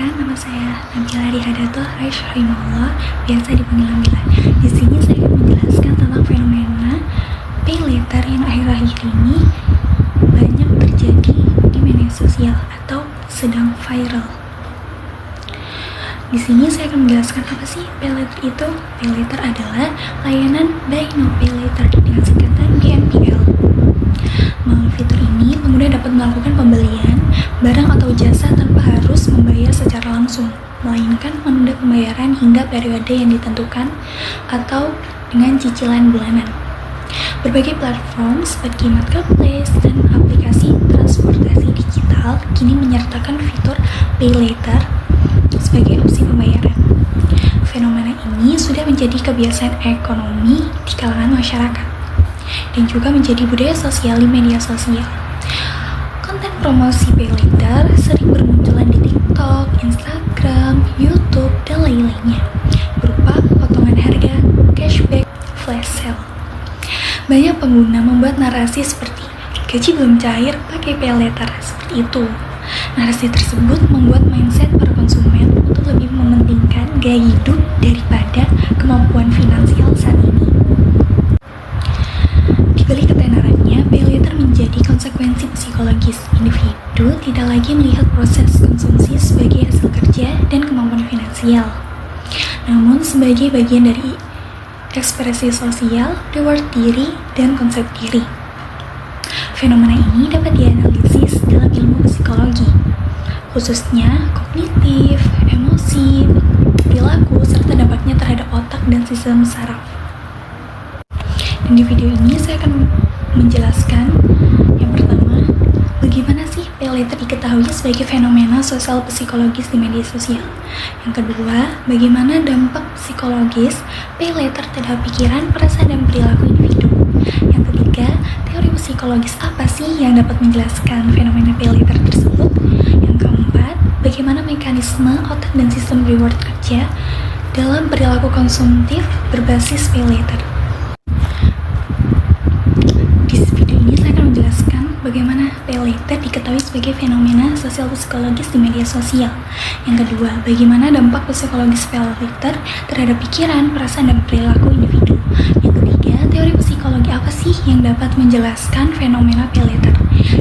Perkenalkan, nama saya Nabila Rihadatul Rahimahullah, biasa dipanggil Nabila. Di sini saya akan menjelaskan tentang fenomena pay later yang akhir-akhir ini banyak terjadi di media sosial atau sedang viral. Di sini saya akan menjelaskan apa sih pay later itu. Pay later adalah layanan buy now pay later dengan singkatan BNPL. Melalui fitur ini, pengguna dapat melakukan pembelian barang atau jasa tanpa harus membayar secara langsung, melainkan menunda pembayaran hingga periode yang ditentukan atau dengan cicilan bulanan. Berbagai platform seperti marketplace dan aplikasi transportasi digital kini menyertakan fitur pay later sebagai opsi pembayaran. Fenomena ini sudah menjadi kebiasaan ekonomi di kalangan masyarakat dan juga menjadi budaya sosial di media sosial. Konten promosi pay later sering bermunculan di TikTok, Instagram, YouTube, dan lain-lainnya berupa potongan harga, cashback, flash sale. Banyak pengguna membuat narasi seperti gaji belum cair pakai pay later seperti itu. Narasi tersebut membuat mindset para konsumen untuk lebih mementingkan gaya hidup daripada kemampuan finansial saat ini. Di balik ketenarannya, pay later menjadi konsekuensi psikologis. Individu tidak lagi melihat proses konsumsi sebagai hasil kerja dan kemampuan finansial, namun sebagai bagian dari ekspresi sosial, reward diri, dan konsep diri. Fenomena ini dapat dianalisis dalam ilmu psikologi, khususnya kognitif, emosi, perilaku, serta dampaknya terhadap otak dan sistem saraf. Dan di video ini saya akan menjelaskan yang pertama, bagaimana sih pay later diketahui sebagai fenomena sosial psikologis di media sosial. Yang kedua, bagaimana dampak psikologis pay later terhadap pikiran, perasaan, dan perilaku individu. Yang ketiga, teori psikologis apa sih yang dapat menjelaskan fenomena pay later tersebut. Yang keempat, bagaimana mekanisme otak dan sistem reward kerja dalam perilaku konsumtif berbasis pay later. Menjelaskan bagaimana pay later diketahui sebagai fenomena sosial psikologis di media sosial. Yang kedua, bagaimana dampak psikologis pay later terhadap pikiran, perasaan, dan perilaku individu. Yang ketiga, teori psikologi apa sih yang dapat menjelaskan fenomena pay later.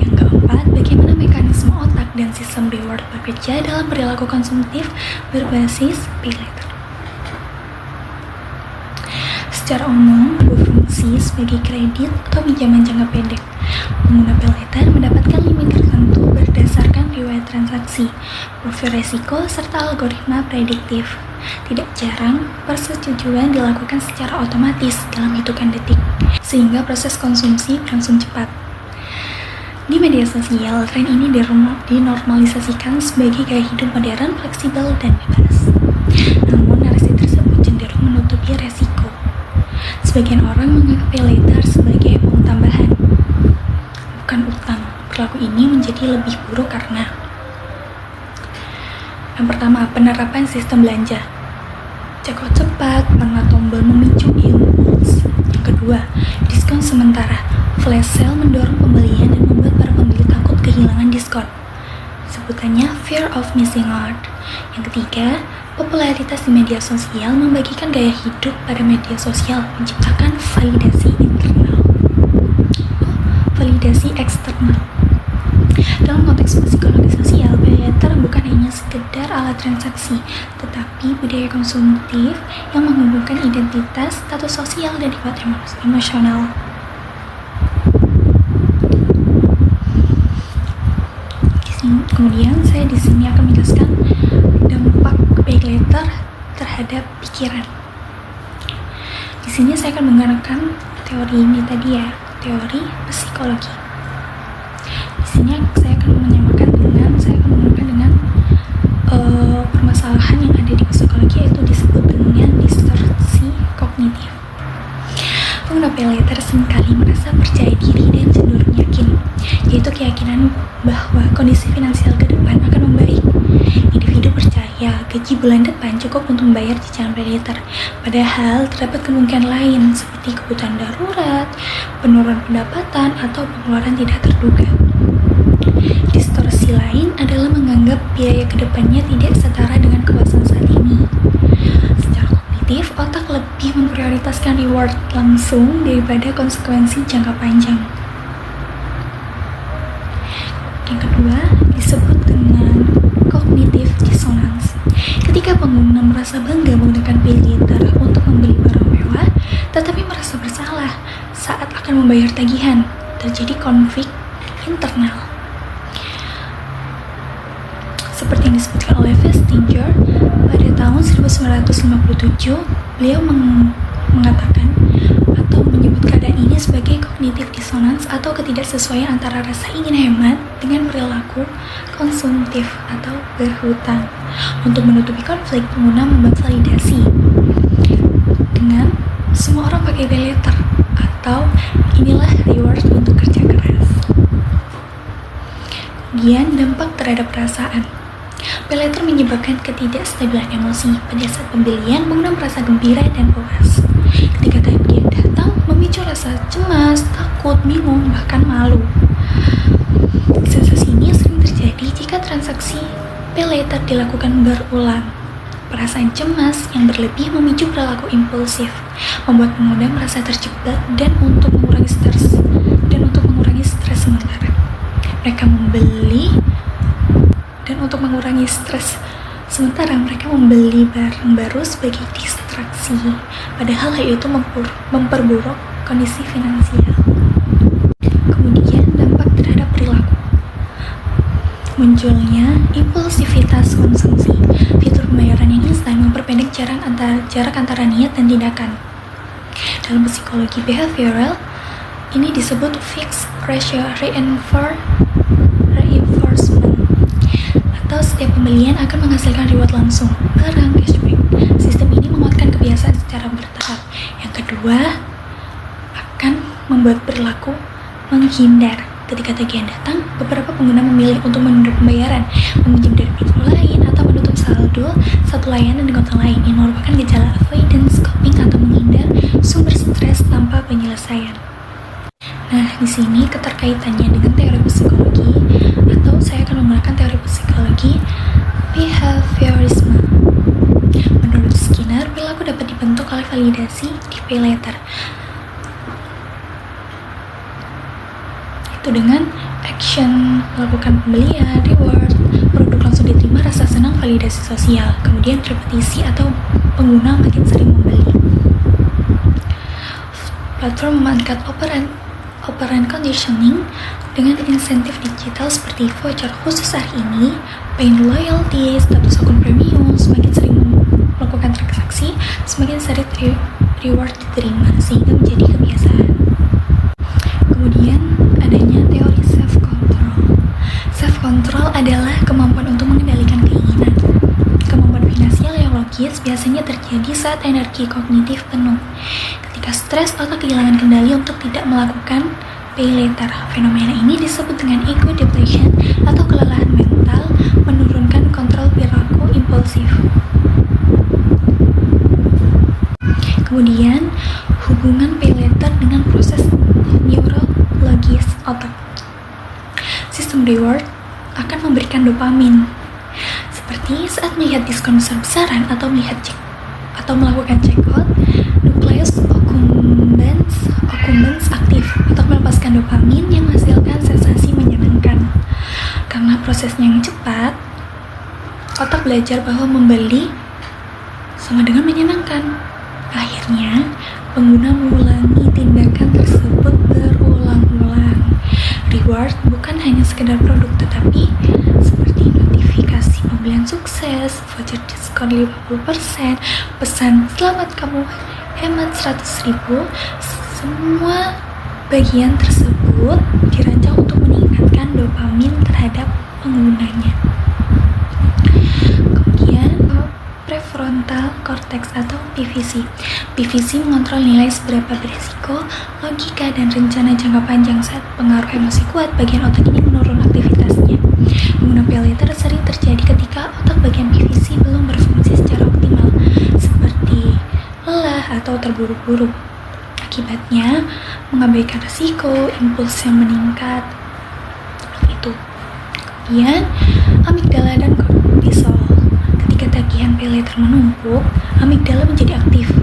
Yang keempat, bagaimana mekanisme otak dan sistem reward bekerja dalam perilaku konsumtif berbasis pay later. Secara umum, berfungsi sebagai kredit atau pinjaman jangka pendek. Pengguna pay later mendapatkan limit tertentu berdasarkan riwayat transaksi, profil resiko, serta algoritma prediktif. Tidak jarang, persetujuan dilakukan secara otomatis dalam hitungan detik, sehingga proses konsumsi berlangsung cepat. Di media sosial, tren ini dinormalisasikan sebagai gaya hidup modern, fleksibel, dan bebas. Namun, narasi tersebut cenderung menutupi resiko. Sebagian orang menganggap pay later sebagai uang tambahan, bukan utang. Perilaku ini menjadi lebih buruk karena yang pertama, penerapan sistem belanja. Checkout cepat karena tombol memicu impuls. Yang kedua, diskon sementara. Flash sale mendorong pembelian dan membuat para pembeli takut kehilangan diskon. Sebutannya fear of missing out. Yang ketiga, popularitas di media sosial membagikan gaya hidup pada media sosial, menciptakan validasi eksternal. Dalam konteks psikologi sosial, pay later bukan hanya sekedar alat transaksi, tetapi budaya konsumtif yang menghubungkan identitas, status sosial, dan reward emosional. Kemudian saya di sini akan menjelaskan dampak pay later terhadap pikiran. Di sini saya akan menggunakan teori ini tadi ya, teori psikologi. Di sini saya akan menggunakan dengan permasalahan yang ada di psikologi, yaitu disebut dengan distorsi kognitif. Pengguna pay later seringkali merasa percaya diri dan cenderung yakin, yaitu keyakinan bahwa kondisi finansial ke depan akan membaik. Individu percaya gaji bulan depan cukup untuk membayar cicilan pay later, padahal terdapat kemungkinan lain seperti kebutuhan darurat, penurunan pendapatan, atau pengeluaran tidak terduga. Distorsi lain adalah menganggap biaya kedepannya tidak setara dengan kepuasan saat ini. Secara kognitif, otak lebih memprioritaskan reward langsung daripada konsekuensi jangka panjang. Yang kedua disebut dengan cognitive dissonance. Ketika pengguna merasa bangga menggunakan pay later untuk membeli barang mewah, tetapi merasa bersalah saat akan membayar tagihan, terjadi konflik internal. Seperti yang disebutkan oleh Festinger pada tahun 1957, beliau mengatakan atau menyebut keadaan ini sebagai cognitive dissonance atau ketidaksesuaian antara rasa ingin hemat dengan perilaku konsumtif atau berhutang. Untuk menutupi konflik, pengguna membuat validasi dengan semua orang pakai pay later atau inilah reward untuk kerja keras. Kemudian dampak terhadap perasaan. Pay later menyebabkan ketidakstabilan emosi. Pada saat pembelian, pengguna merasa gembira dan puas. Ketika tagihan datang, memicu rasa cemas, takut, bingung, bahkan malu. Sensasi ini sering terjadi jika transaksi pay later dilakukan berulang. Perasaan cemas yang berlebih memicu perilaku impulsif, membuat pengguna merasa terjebak dan untuk mengurangi stres sementara. Mereka membeli barang baru sebagai distraksi, padahal hal itu memperburuk kondisi finansial. Kemudian dampak terhadap perilaku. Munculnya impulsivitas konsumsi. Fitur pembayaran yang instan memperpendek jarak antara niat dan tindakan. Dalam psikologi behavioral, ini disebut fixed ratio reinforcement, atau setiap pembelian akan menghasilkan reward langsung, barang, cashback. Sistem ini menguatkan kebiasaan secara bertahap. Yang kedua, akan membuat perilaku menghindar. Ketika tagihan datang, beberapa pengguna memilih untuk menunda pembayaran, meminjam dari pintu lain, atau menutup saldo satu layanan dengan kota lain. Ini merupakan gejala avoidance coping atau menghindar sumber stres tanpa penyelesaian. Nah, di sini keterkaitannya dengan teori psikologi, atau saya akan menggunakan teori psikologi behaviorisme. Menurut Skinner, perilaku dapat dibentuk oleh validasi di pay later. Itu dengan action, melakukan pembelian, reward, produk langsung diterima, rasa senang, validasi sosial, kemudian repetisi atau pengguna makin sering membeli. Platform memanfaatkan operant conditioning dengan insentif digital seperti voucher khusus hari ini, point loyalty, status akun premium. Semakin sering melakukan transaksi, semakin sering reward diterima, sehingga menjadi kebiasaan. Kemudian adanya teori self-control. Self-control adalah kemampuan untuk mengendalikan keinginan. Kemampuan finansial yang logis biasanya terjadi saat energi kognitif penuh. Ketika stres, otak kehilangan kendali untuk tidak melakukan pay later. Fenomena ini disebut dengan ego depletion atau kelelahan mental, menurunkan kontrol perilaku impulsif. Kemudian, hubungan pay later dengan proses neurologis otak. Sistem reward akan memberikan dopamin, seperti saat melihat diskon besar-besaran atau melakukan check out. Nukleus accumbens aktif untuk melepaskan dopamin yang menghasilkan sensasi menyenangkan. Karena prosesnya yang cepat, otak belajar bahwa membeli sama dengan menyenangkan. Akhirnya, pengguna mengulangi tindakan tersebut berulang-ulang. Reward bukan hanya sekedar produk, tetapi seperti notifikasi pembelian sukses, voucher diskon 50%, pesan selamat kamu hemat 100.000. Semua bagian tersebut dirancang untuk meningkatkan dopamin terhadap penggunanya. Kemudian prefrontal cortex atau PVC. PVC mengontrol nilai seberapa berisiko, logika, dan rencana jangka panjang. Saat pengaruh emosi kuat, bagian otak ini menurun aktivitasnya. Pengguna pay later sering terjadi ketika otak bagian PVC belum berfungsi secara optimal, seperti lelah atau terburu-buru. Akibatnya, mengabaikan risiko, impuls yang meningkat. Itu. Kemudian, amigdala dan kortisol. Ketika tagihan pay later menumpuk, amigdala menjadi aktif.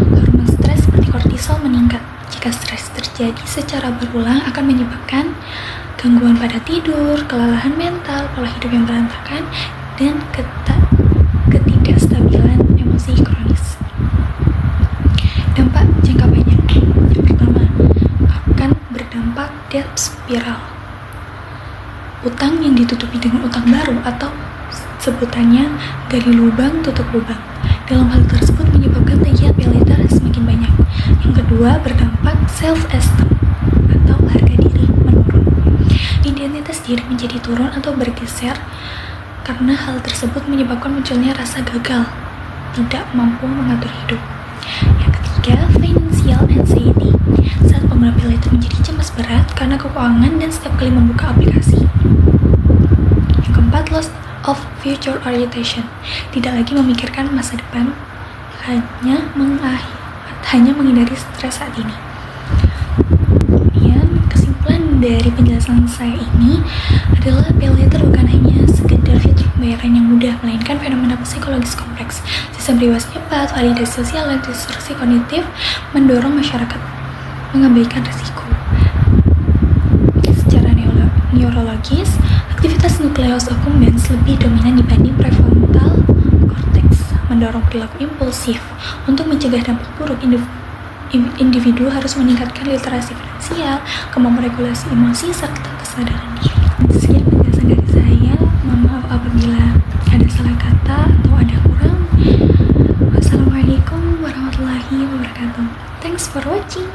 Hormon stres seperti kortisol meningkat. Jika stres terjadi secara berulang akan menyebabkan gangguan pada tidur, kelelahan mental, pola hidup yang berantakan, dan ketidakstabilan emosi kronis. Dampak jangka panjang. Yang pertama, akan berdampak debt spiral. Utang yang ditutupi dengan utang baru atau sebutannya gali lubang tutup lubang. Dalam hal tersebut menyebabkan tagihan pay later semakin banyak. Yang kedua, berdampak self-esteem atau harga diri menurun. Identitas diri menjadi turun atau bergeser karena hal tersebut menyebabkan munculnya rasa gagal, tidak mampu mengatur hidup. Yang ketiga, financial anxiety. Saat pengguna pay later menjadi cemas berat karena keuangan dan setiap kali membuka aplikasi. Yang keempat, loss of future orientation. Tidak lagi memikirkan masa depan, hanya menghindari stres saat ini. Kemudian, kesimpulan dari penjelasan saya ini adalah pay later bukan hanya sekedar fitur pembayaran yang mudah, melainkan fenomena psikologis kompleks. Sistem reward cepat, validasi sosial, dan distorsi kognitif mendorong masyarakat mengabaikan risiko. Secara neurologis, aktivitas nukleus accumbens lebih dominan dibanding prefrontal cortex, mendorong perilaku impulsif. Untuk mencegah dampak buruk, individu harus meningkatkan literasi finansial, kemampuan regulasi emosi, serta kesadaran diri. Sekian penjelasan dari saya. Mohon maaf apabila ada salah kata atau ada kurang. Wassalamualaikum warahmatullahi wabarakatuh. Thanks for watching.